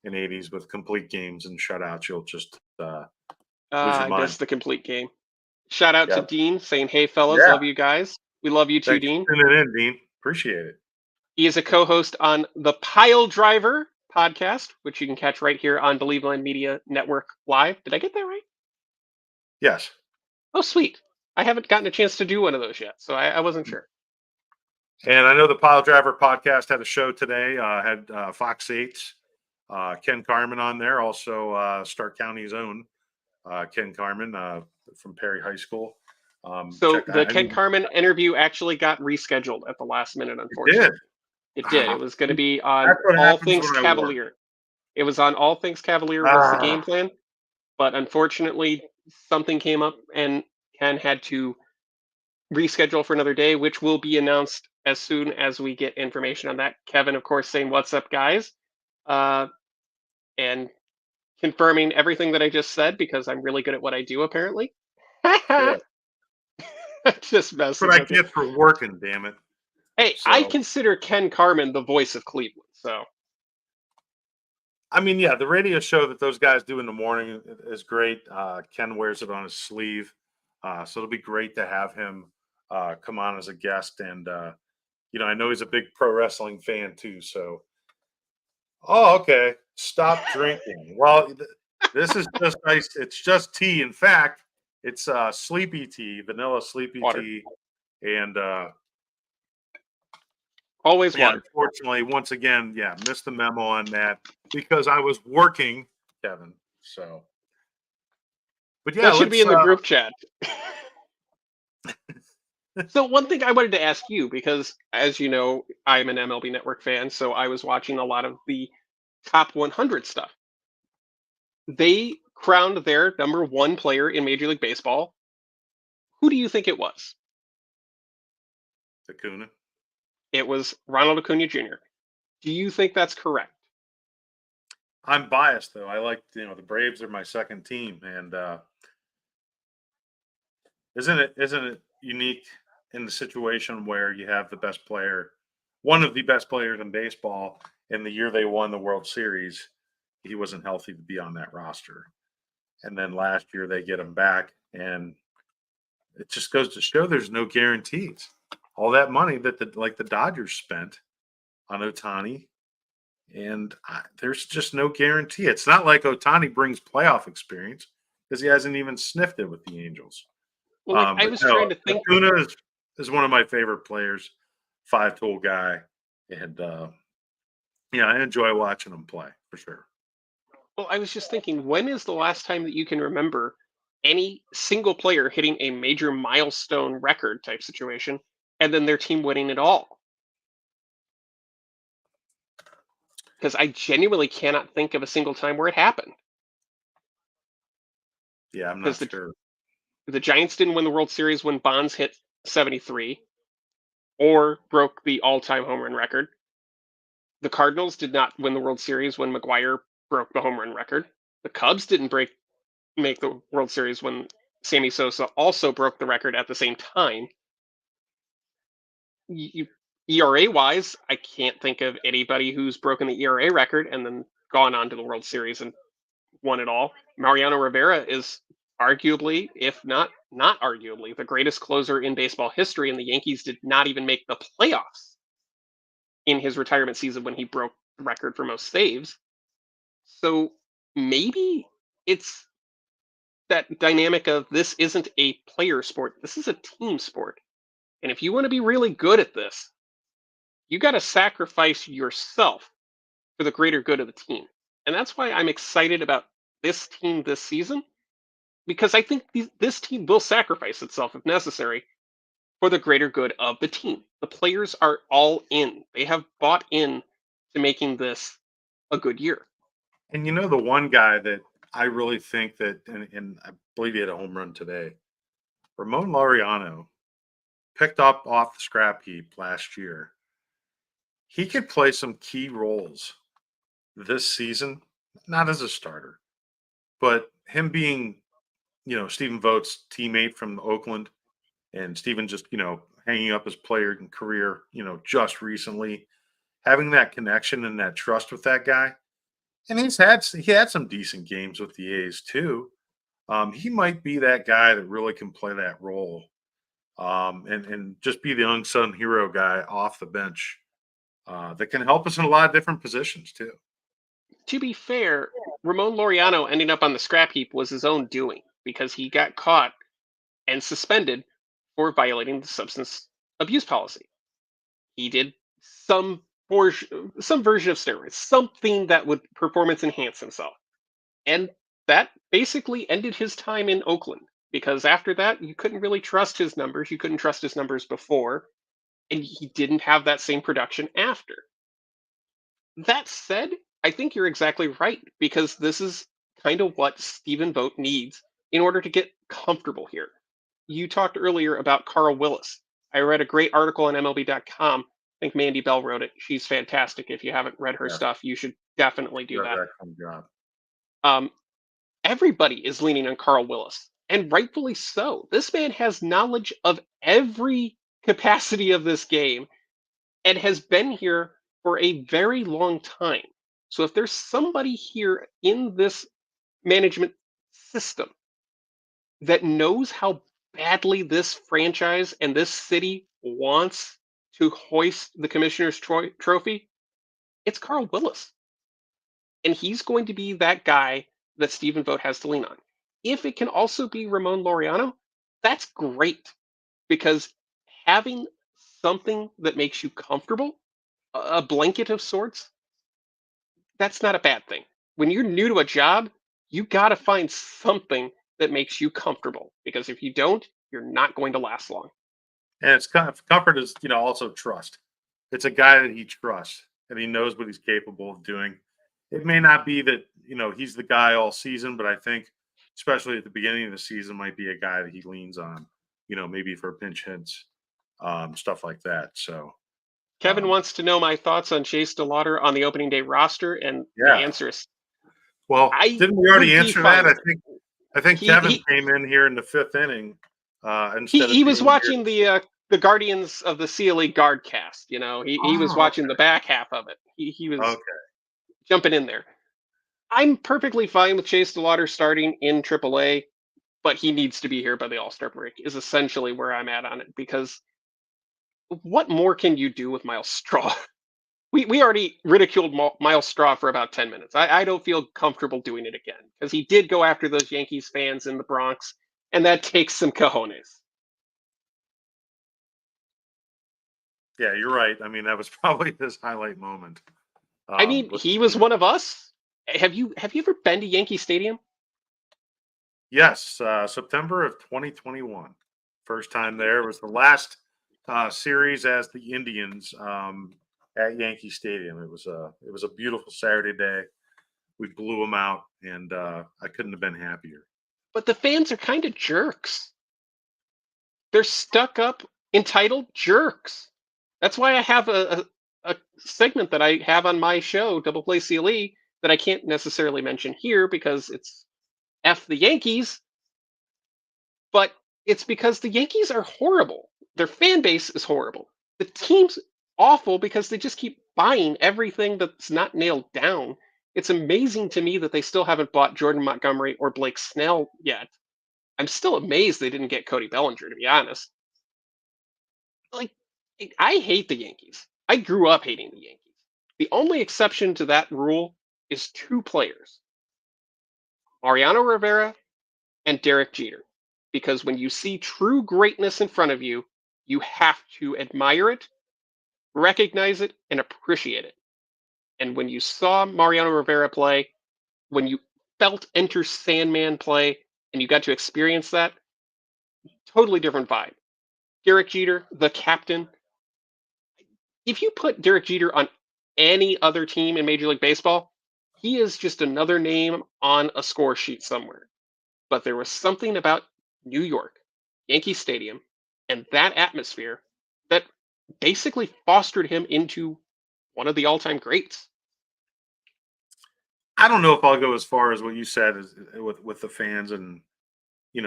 and '80s with complete games and shutouts, you'll just lose your I mind. missed the complete game. Shout out to Yep. Dean saying, "Hey fellas, Yeah. love you guys. We love you too, Thanks Dean." for tuning in, Dean. Appreciate it. He is a co-host on the Pile Driver podcast, which you can catch right here on Believe Line Media Network Live. Did I get that right? Yes. Oh, sweet. I haven't gotten a chance to do one of those yet, so I wasn't sure. And I know the Pile Driver podcast had a show today. Had Fox 8's Ken Carmen on there, also Stark County's own Ken Carmen from Perry High School. So Check. the I Ken mean, Carmen interview actually got rescheduled at the last minute, it did. unfortunately. It did. It Ah, was going to be on that's what All happens Things when I work. Cavalier. It was on All Things Cavalier was the Ah, game plan, but unfortunately something came up and Ken had to reschedule for another day, which will be announced as soon as we get information on that. Kevin, of course, saying "What's up, guys," uh, and confirming everything that I just said because I'm really good at what I do, apparently. good. Just That's what messing I with you. get for working. Damn it. Hey, I So, consider Ken Carmen the voice of Cleveland. So I mean, yeah, the radio show that those guys do in the morning is great. Ken wears it on his sleeve, so it'll be great to have him come on as a guest. And I know he's a big pro wrestling fan too. So, oh, okay, stop drinking. Well, this is just nice. It's just tea. In fact, it's sleepy tea, vanilla sleepy water, tea, and always yeah, water. unfortunately, once again, yeah, missed the memo on that because I was working, Kevin. So, but yeah, That should be let's. in the group chat. So one thing I wanted to ask you, because as you know, I'm an MLB Network fan, so I was watching a lot of the top 100 stuff. They crowned their number one player in Major League Baseball. Who do you think it was? Acuna. It was Ronald Acuna Jr. Do you think that's correct? I'm biased though. I like the Braves are my second team, and isn't it unique in the situation where you have the best player, one of the best players in baseball, in the year they won the World Series, he wasn't healthy to be on that roster, and then last year they get him back, and it just goes to show there's no guarantees. All that money that the Dodgers spent on Otani, and there's just no guarantee. It's not like Otani brings playoff experience because he hasn't even sniffed it with the Angels. Well, like I But was no, trying to think. Acuna is one of my favorite players, five-tool guy, and yeah, I enjoy watching him play for sure. Well, I was just thinking, when is the last time that you can remember any single player hitting a major milestone record type situation and then their team winning it all? Because I genuinely cannot think of a single time where it happened. Yeah, I'm Because not the sure. the Giants didn't win the World Series when Bonds hit 73 or broke the all-time home run record. The Cardinals did not win the World Series when McGuire broke the home run record. The Cubs didn't make the World Series when Sammy Sosa also broke the record at the same time. You, ERA wise, I can't think of anybody who's broken the ERA record and then gone on to the World Series and won it all. Mariano Rivera is arguably, if not arguably, the greatest closer in baseball history, and the Yankees did not even make the playoffs in his retirement season when he broke the record for most saves. So maybe it's that dynamic of this isn't a player sport, this is a team sport. And if you want to be really good at this, you got to sacrifice yourself for the greater good of the team. And that's why I'm excited about this team this season, because I think this team will sacrifice itself if necessary for the greater good of the team. The players are all in. They have bought in to making this a good year. And the one guy that I really think that, and I believe he had a home run today, Ramon Laureano, picked up off the scrap heap last year. He could play some key roles this season, not as a starter, but him being, Stephen Vogt's teammate from Oakland, and Stephen just, hanging up his player and career, just recently, having that connection and that trust with that guy. And he had some decent games with the A's too. He might be that guy that really can play that role, and just be the unsung hero guy off the bench that can help us in a lot of different positions too. To be fair, Ramon Laureano ending up on the scrap heap was his own doing because he got caught and suspended for violating the substance abuse policy. He did some some version of steroids, something that would performance enhance himself. And that basically ended his time in Oakland because after that, you couldn't really trust his numbers. You couldn't trust his numbers before, and he didn't have that same production after. That said, I think you're exactly right because this is kind of what Stephen Vogt needs in order to get comfortable here. You talked earlier about Carl Willis. I read a great article on MLB.com. I think Mandy Bell wrote it. She's fantastic. If you haven't read her Yes, stuff, you should definitely he do does that. an excellent job. Um, Everybody is leaning on Carl Willis, and rightfully so. This man has knowledge of every capacity of this game and has been here for a very long time. So if there's somebody here in this management system that knows how badly this franchise and this city wants to hoist the commissioner's trophy, it's Carl Willis. And he's going to be that guy that Stephen Vogt has to lean on. If it can also be Ramon Laureano, that's great because having something that makes you comfortable, a blanket of sorts, that's not a bad thing. When you're new to a job, you got to find something that makes you comfortable because if you don't, you're not going to last long. And it's kind of comfort is, also trust. It's a guy that he trusts and he knows what he's capable of doing. It may not be that, he's the guy all season, but I think especially at the beginning of the season might be a guy that he leans on, maybe for pinch hits, stuff like that. So, Kevin um, wants to know my thoughts on Chase DeLauder on the opening day roster, and the yeah. answer is Well, I didn't we already would be answer fine that? with it. I think He Kevin he came in here in the fifth inning he instead of he was being here. watching the Guardians of the CLE guard cast. You know, he was Oh, watching the back half of it. He was okay. jumping in there. I'm perfectly fine with Chase DeLauder starting in AAA, but he needs to be here by the All Star break. Is essentially where I'm at on it because what more can you do with Miles Straw? We already ridiculed Miles Straw for about 10 minutes. I don't feel comfortable doing it again because he did go after those Yankees fans in the Bronx, and that takes some cojones. Yeah, you're right. I mean, that was probably his highlight moment. I mean, With he the was team. one of us. Have you ever been to Yankee Stadium? Yes, September of 2021. First time there. It was the last series as the Indians at Yankee Stadium. It was a beautiful Saturday day. We blew them out, and I couldn't have been happier. But the fans are kind of jerks. They're stuck up, entitled jerks. That's why I have a segment that I have on my show, Double Play CLE, that I can't necessarily mention here because it's F the Yankees, but it's because the Yankees are horrible. Their fan base is horrible. The team's awful because they just keep buying everything that's not nailed down. It's amazing to me that they still haven't bought Jordan Montgomery or Blake Snell yet. I'm still amazed they didn't get Cody Bellinger, to be honest. Like, I hate the Yankees. I grew up hating the Yankees. The only exception to that rule is two players, Mariano Rivera and Derek Jeter. Because when you see true greatness in front of you, you have to admire it, recognize it, and appreciate it. And when you saw Mariano Rivera play, when you felt Enter Sandman play, and you got to experience that, totally different vibe. Derek Jeter, the captain. If you put Derek Jeter on any other team in Major League Baseball, he is just another name on a score sheet somewhere. But there was something about New York, Yankee Stadium, and that atmosphere that basically fostered him into one of the all-time greats. I don't know if I'll go as far as what you said with the fans, and you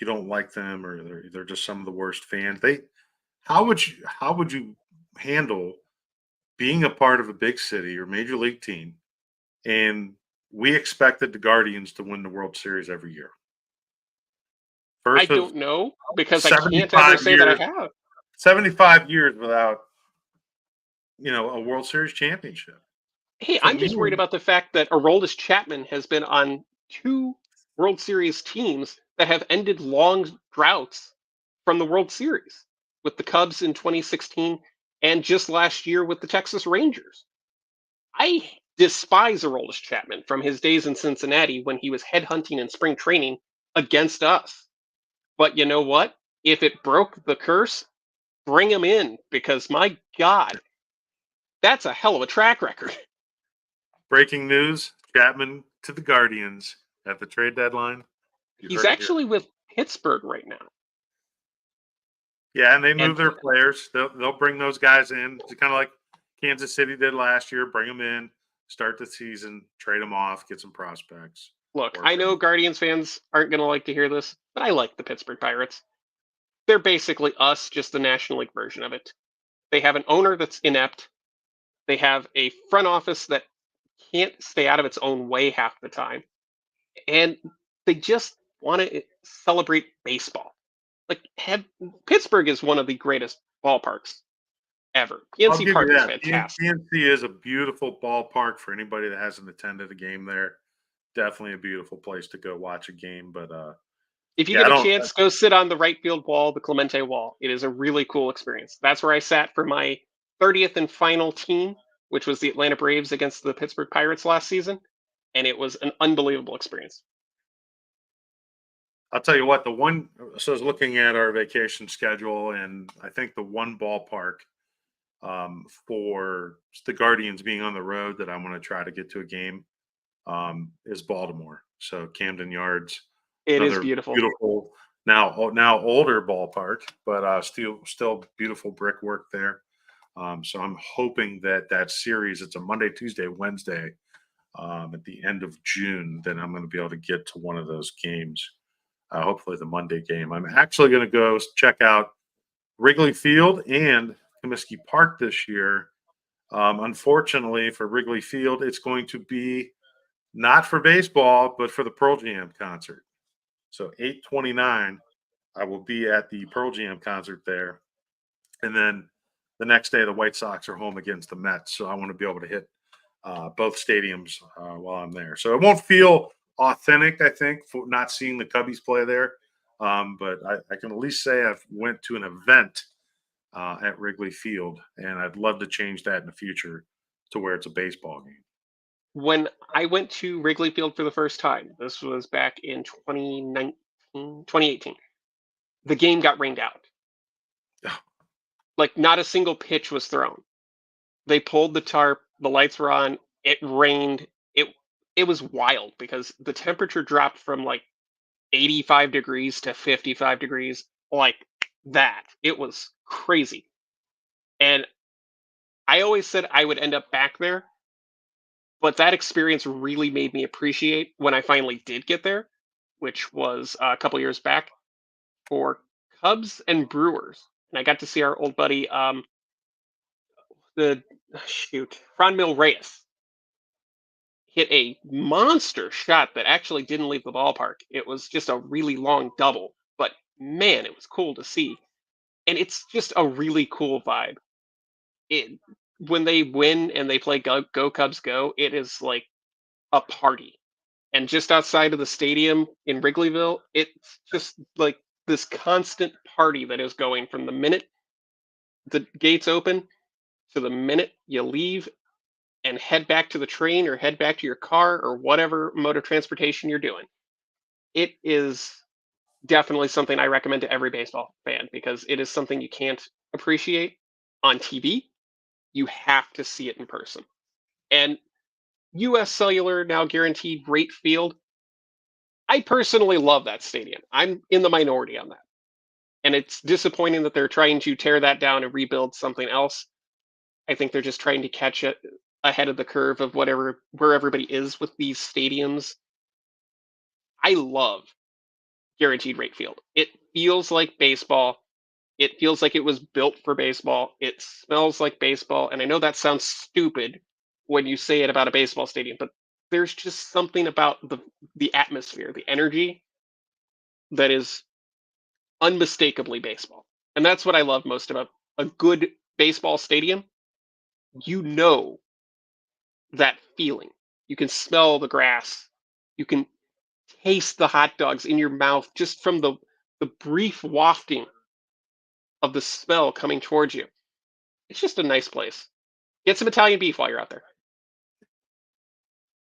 don't like them, or they're just some of the worst fans. How would you handle being a part of a big city or major league team, and we expected the Guardians to win the World Series every year? I First of don't know because I can't ever 75 say that I years, have. 75 years without a World Series championship. Hey, To I'm just worried me, about the fact that Aroldis Chapman has been on two World Series teams that have ended long droughts from the World Series with the Cubs in 2016 and just last year with the Texas Rangers. I despise Aroldis Chapman from his days in Cincinnati when he was headhunting in spring training against us. But you know what? If it broke the curse, bring him in because my God, that's a hell of a track record. Breaking news: Chapman to the Guardians at the trade deadline. You He's heard it here. actually with Pittsburgh right now. Yeah, and they And move their players. They'll bring those guys in. It's kind of like Kansas City did last year. Bring them in, start the season, trade them off, get some prospects. look, Or I know Guardians fans aren't going to like to hear this, but I like the Pittsburgh Pirates. They're basically us, just the National League version of it. They have an owner that's inept. They have a front office that can't stay out of its own way half the time. And they just want to celebrate baseball. Like Pittsburgh is one of the greatest ballparks ever. I'll PNC give you Park is that. fantastic. PNC is a beautiful ballpark for anybody that hasn't attended a game there. Definitely a beautiful place to go watch a game. But If you yeah, I get a don't. chance, go sit on the right field wall, the Clemente wall. It is a really cool experience. That's where I sat for my 30th and final team, which was the Atlanta Braves against the Pittsburgh Pirates last season, and it was an unbelievable experience. I'll tell you what. The one. So I was looking at our vacation schedule, and I think the one ballpark for the Guardians being on the road that I'm going to try to get to a game is Baltimore. So Camden Yards, It is another beautiful. beautiful now older ballpark, but still beautiful brickwork there. So I'm hoping that series, it's a Monday, Tuesday, Wednesday, at the end of June, then I'm going to be able to get to one of those games. Hopefully the Monday game. I'm actually going to go check out Wrigley Field and Comiskey Park this year. Unfortunately for Wrigley Field, it's going to be not for baseball, but for the Pearl Jam concert. So 8/29, I will be at the Pearl Jam concert there. And then the next day, the White Sox are home against the Mets. So I want to be able to hit both stadiums while I'm there. So it won't feel authentic, I think, for not seeing the Cubbies play there. But I can at least say I've went to an event at Wrigley Field, and I'd love to change that in the future to where it's a baseball game. When I went to Wrigley Field for the first time, this was back in 2019, 2018, the game got rained out. Like, not a single pitch was thrown. They pulled the tarp, the lights were on, it rained. It was wild because the temperature dropped from like 85 degrees to 55 degrees like that. It was crazy. And I always said I would end up back there, but that experience really made me appreciate when I finally did get there, which was a couple years back for Cubs and Brewers. And I got to see our old buddy, the Franmil Reyes hit a monster shot that actually didn't leave the ballpark. It was just a really long double, but man, it was cool to see. And it's just a really cool vibe. It when they win and they play Go Cubs Go, it is like a party. And just outside of the stadium in Wrigleyville, it's just like this constant party that is going from the minute the gates open to the minute you leave and head back to the train or head back to your car or whatever mode of transportation you're doing. It is definitely something I recommend to every baseball fan because it is something you can't appreciate on TV. You have to see it in person. And US Cellular now guaranteed rate field. I personally love that stadium. I'm in the minority on that. And it's disappointing that they're trying to tear that down and rebuild something else. I think they're just trying to catch it ahead of the curve of whatever where everybody is with these stadiums. I love guaranteed rate field. It feels like baseball. It feels like it was built for baseball. It smells like baseball. And I know that sounds stupid when you say it about a baseball stadium, but there's just something about the atmosphere, the energy that is unmistakably baseball. And that's what I love most about a good baseball stadium. You know that feeling. You can smell the grass. You can taste the hot dogs in your mouth just from the brief wafting of the smell coming towards you. It's just a nice place. Get some Italian beef while you're out there.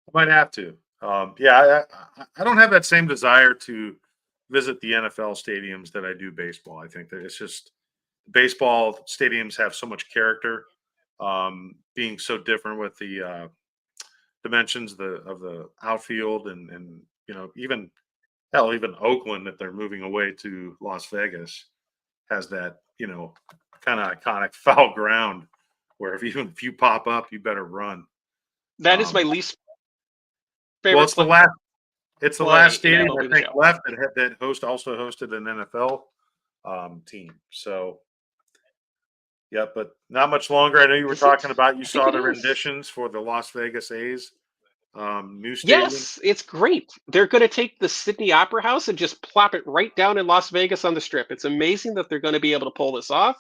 I might have to. Yeah, I don't have that same desire to visit the NFL stadiums that I do baseball. I think that it's just baseball stadiums have so much character, being so different with the dimensions of the outfield and even hell even Oakland if they're moving away to Las Vegas has that kind of iconic foul ground where even if you pop up you better run. That is my Um, least well, favorite it's the play last in stadium I MLB The think Show. left that also hosted an NFL team. So yeah, but not much longer. I know you were Is it? talking about you I think saw it the is. renditions for the Las Vegas A's new stadium. Yes, it's great. They're going to take the Sydney Opera House and just plop it right down in Las Vegas on the Strip. It's amazing that they're going to be able to pull this off.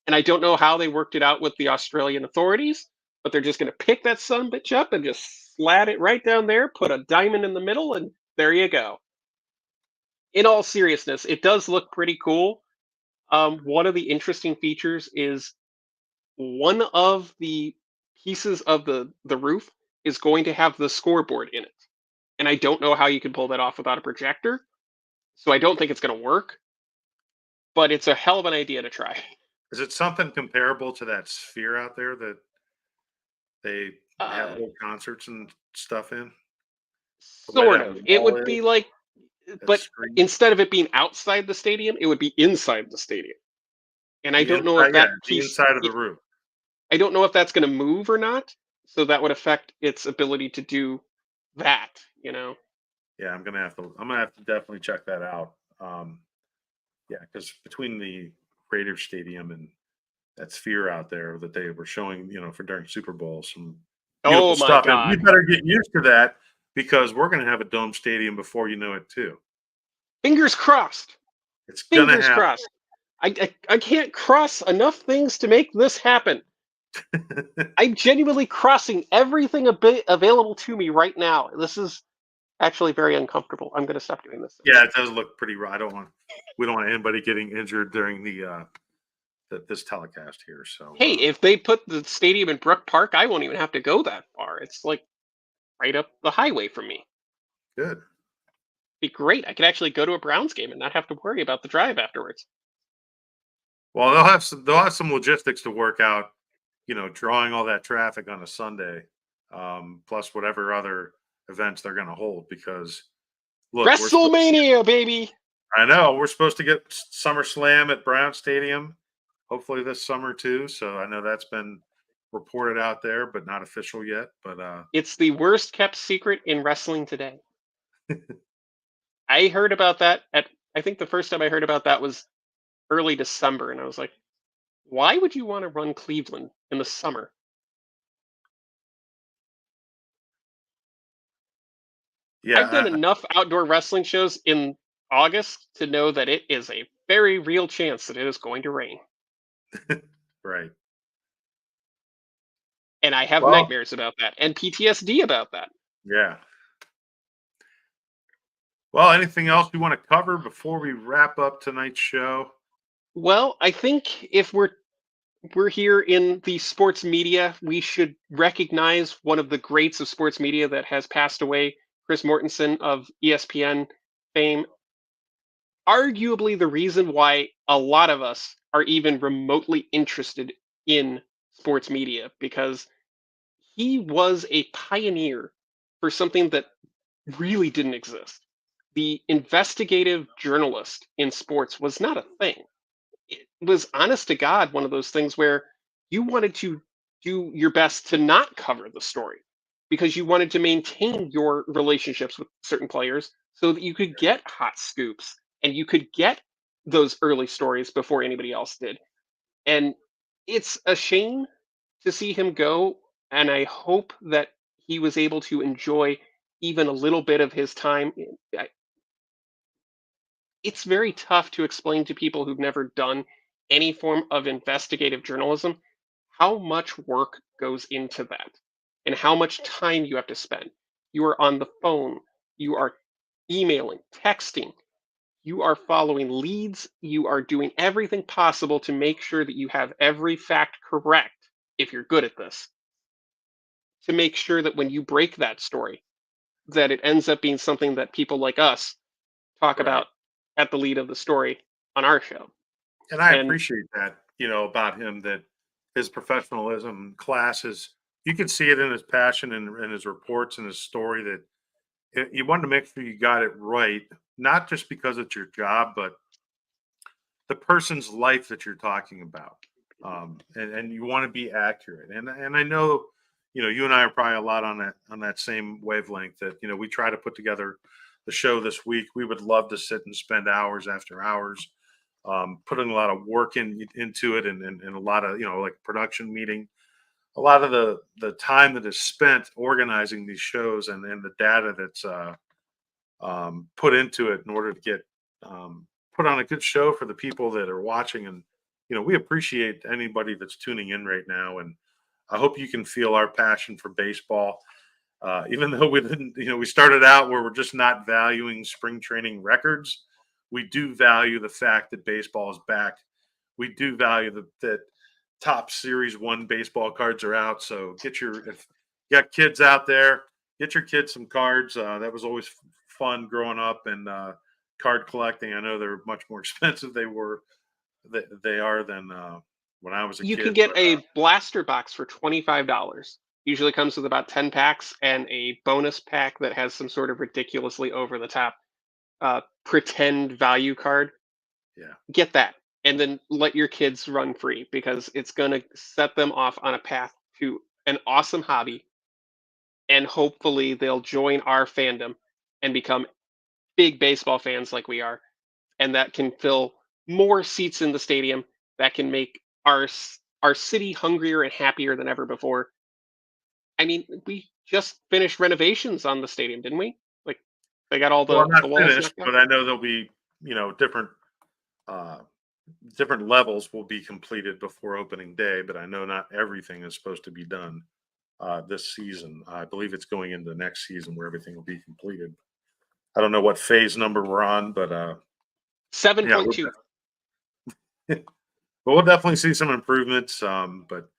And I don't know how they worked it out with the Australian authorities, but they're just going to pick that son bitch up and just slat it right down there, put a diamond in the middle, and there you go. In all seriousness, it does look pretty cool. One of the interesting features is one of the pieces of the roof is going to have the scoreboard in it, and I don't know how you can pull that off without a projector. So I don't think it's going to work, but it's a hell of an idea to try. Is it something comparable to that sphere out there that they have Uh, whole concerts and stuff in? The way Sort that of. It wall would is, be like, that but screen. instead of it being outside the stadium, it would be inside the stadium. And I The don't know if inside, yeah, that the piece, inside of the roof. I don't know if that's going to move or not. So that would affect its ability to do that. Yeah, I'm gonna have to definitely check that out. Yeah, because between the Raiders Stadium and that sphere out there that they were showing, for during Super Bowl, some beautiful Oh my stuff, and we God. better get used to that because we're gonna have a dome stadium before you know it too. Fingers crossed. It's gonna Fingers happen. crossed. I can't cross enough things to make this happen. I'm genuinely crossing everything available to me right now. This is actually very uncomfortable. I'm going to stop doing this. Yeah, it does look pretty raw. We don't want anybody getting injured during this telecast here. So Hey, if they put the stadium in Brook Park, I won't even have to go that far. It's like right up the highway from me. good. Be great. I could actually go to a Browns game and not have to worry about the drive afterwards. Well, they'll have some logistics to work out. Drawing all that traffic on a Sunday, plus whatever other events they're going to hold. Because look, WrestleMania, baby. I know we're supposed to get SummerSlam at Brown Stadium, hopefully this summer too. So I know that's been reported out there, but not official yet. But It's the worst kept secret in wrestling today. I heard about that I think the first time I heard about that was early December, and I was like, why would you want to run Cleveland in the summer? I've done yeah, enough outdoor wrestling shows in August to know that it is a very real chance that it is going to rain. right. And I have Well, nightmares about that and PTSD about that. yeah. Well, anything else we want to cover before we wrap up tonight's show? Well, I think if we're here in the sports media, we should recognize one of the greats of sports media that has passed away, Chris Mortensen of ESPN fame. Arguably the reason why a lot of us are even remotely interested in sports media because he was a pioneer for something that really didn't exist. The investigative journalist in sports was not a thing. It was honest to God one of those things where you wanted to do your best to not cover the story because you wanted to maintain your relationships with certain players so that you could get hot scoops and you could get those early stories before anybody else did. And it's a shame to see him go. And I hope that he was able to enjoy even a little bit of his time. It's very tough to explain to people who've never done any form of investigative journalism how much work goes into that and how much time you have to spend. You are on the phone, you are emailing, texting, you are following leads, you are doing everything possible to make sure that you have every fact correct if you're good at this, to make sure that when you break that story, that it ends up being something that people like us talk Right. about at the lead of the story on our show. And I And appreciate that, about him, that his professionalism, classes, you can see it in his passion and his reports and his story, that you want to make sure you got it right, not just because it's your job, but the person's life that you're talking about. And you want to be accurate. And I know, you and I are probably a lot on that same wavelength, that, we try to put together the show this week. We would love to sit and spend hours after hours, putting a lot of work into it, and a lot of, like production meeting, a lot of the time that is spent organizing these shows, and the data that's put into it in order to get put on a good show for the people that are watching. And we appreciate anybody that's tuning in right now, and I hope you can feel our passion for baseball. Even though we didn't, we started out where we're just not valuing spring training records, we do value the fact that baseball is back. We do value that top series one baseball cards are out. So if you got kids out there, get your kids some cards. That was always fun growing up, and card collecting. I know they're much more expensive. They are than when I was a you can kid. get But a blaster box for $25. Usually comes with about 10 packs and a bonus pack that has some sort of ridiculously over the top pretend value card. yeah, Get that, and then let your kids run free, because it's going to set them off on a path to an awesome hobby, and hopefully they'll join our fandom and become big baseball fans like we are, and that can fill more seats in the stadium, that can make our city hungrier and happier than ever before. I mean, we just finished renovations on the stadium, didn't we? Like, they got all well, the not walls finished, knocked out. but I know there'll be uh, different levels will be completed before opening day. But I know not everything is supposed to be done this season. I believe it's going into next season where everything will be completed. I don't know what phase number we're on, but yeah, 7.2. but we'll definitely see some improvements. But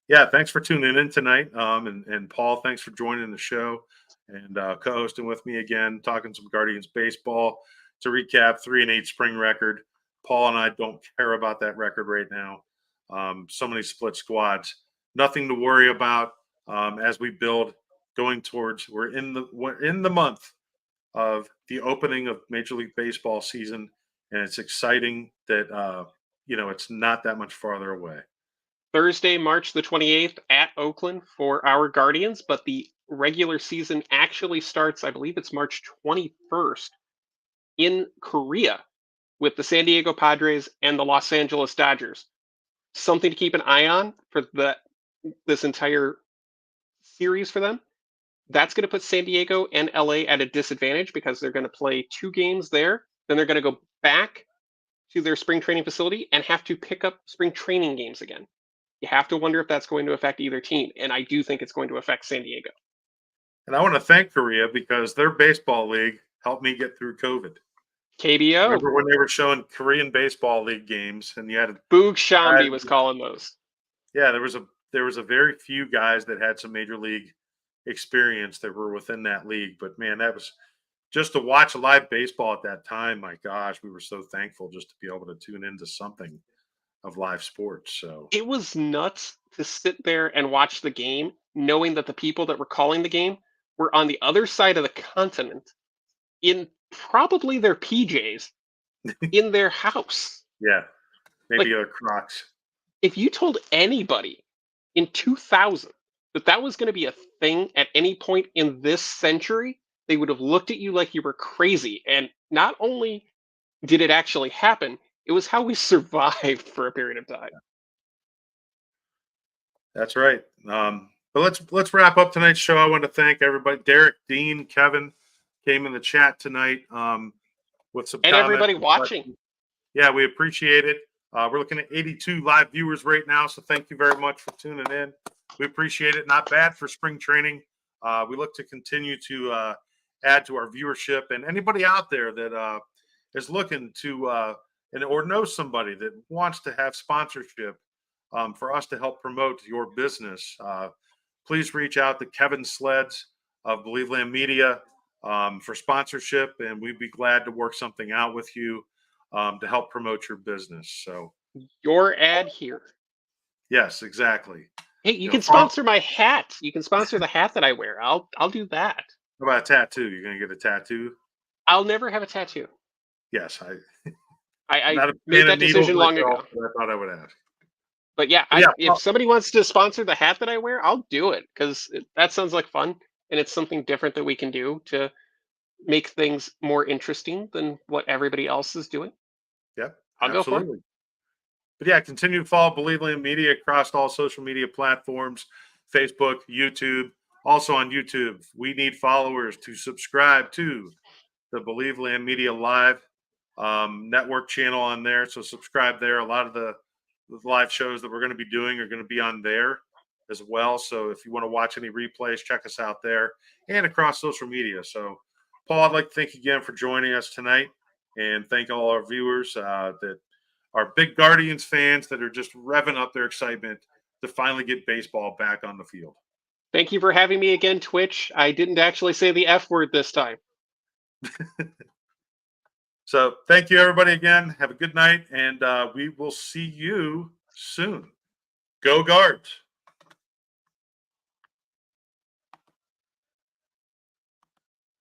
yeah, thanks for tuning in tonight. And Paul, thanks for joining the show and co-hosting with me again, talking some Guardians baseball. To recap, 3-8 spring record. Paul and I don't care about that record right now. So many split squads, nothing to worry about as we build going towards. We're in the month of the opening of Major League Baseball season, and it's exciting that it's not that much farther away. Thursday, March the 28th at Oakland for our Guardians, but the regular season actually starts, I believe it's March 21st, in Korea with the San Diego Padres and the Los Angeles Dodgers. Something to keep an eye on for this entire series for them. That's going to put San Diego and LA at a disadvantage, because they're going to play 2 games there. Then they're going to go back to their spring training facility and have to pick up spring training games again. You have to wonder if that's going to affect either team, and I do think it's going to affect San Diego. And I want to thank Korea because their baseball league helped me get through COVID. KBO, Remember when they were showing Korean baseball league games, and you had Boog guys? Shambi was calling those. Yeah, there was a very few guys that had some major league experience that were within that league. But man, that was just to watch live baseball at that time. My gosh, we were so thankful just to be able to tune into something of live sports. So It was nuts to sit there and watch the game, knowing that the people that were calling the game were on the other side of the continent, in probably their PJs, in their house. yeah, maybe Like, other Crocs. if you told anybody in 2000 that that was going to be a thing at any point in this century, they would have looked at you like you were crazy. And not only did it actually happen, it was how we survived for a period of time. That's right. But let's wrap up tonight's show. I want to thank everybody. Derek, Dean, Kevin came in the chat tonight with some And comments everybody and watching. questions. Yeah, we appreciate it. We're looking at 82 live viewers right now, so thank you very much for tuning in. We appreciate it. Not bad for spring training. We look to continue to add to our viewership, and anybody out there that is looking to or knows somebody that wants to have sponsorship for us to help promote your business, please reach out to Kevin Sleds of Believe Land Media for sponsorship, and we'd be glad to work something out with you to help promote your business. So, Your ad here. yes, exactly. Hey, you You know, can follow, sponsor my hat. You can sponsor the hat that I wear. I'll do that. how about a tattoo? You're going to get a tattoo? I'll never have a tattoo. Yes, I'm I not a made fan of that needles decision long myself, ago. but I thought I would ask. But yeah, But yeah, if somebody wants to sponsor the hat that I wear, I'll do it because that sounds like fun, and it's something different that we can do to make things more interesting than what everybody else is doing. yeah, I'll go for it. absolutely. But yeah, continue to follow Believe Land Media across all social media platforms, Facebook, YouTube. Also on YouTube, we need followers to subscribe to the Believe Land Media Live network channel on there. So subscribe there. A lot of the live shows that we're going to be doing are going to be on there as well. So if you want to watch any replays, check us out there and across social media. So, Paul, I'd like to thank you again for joining us tonight, and thank all our viewers that are big Guardians fans that are just revving up their excitement to finally get baseball back on the field. Thank you for having me again, Twitch. I didn't actually say the F word this time. So thank you, everybody, again. Have a good night, and we will see you soon. Go Guards.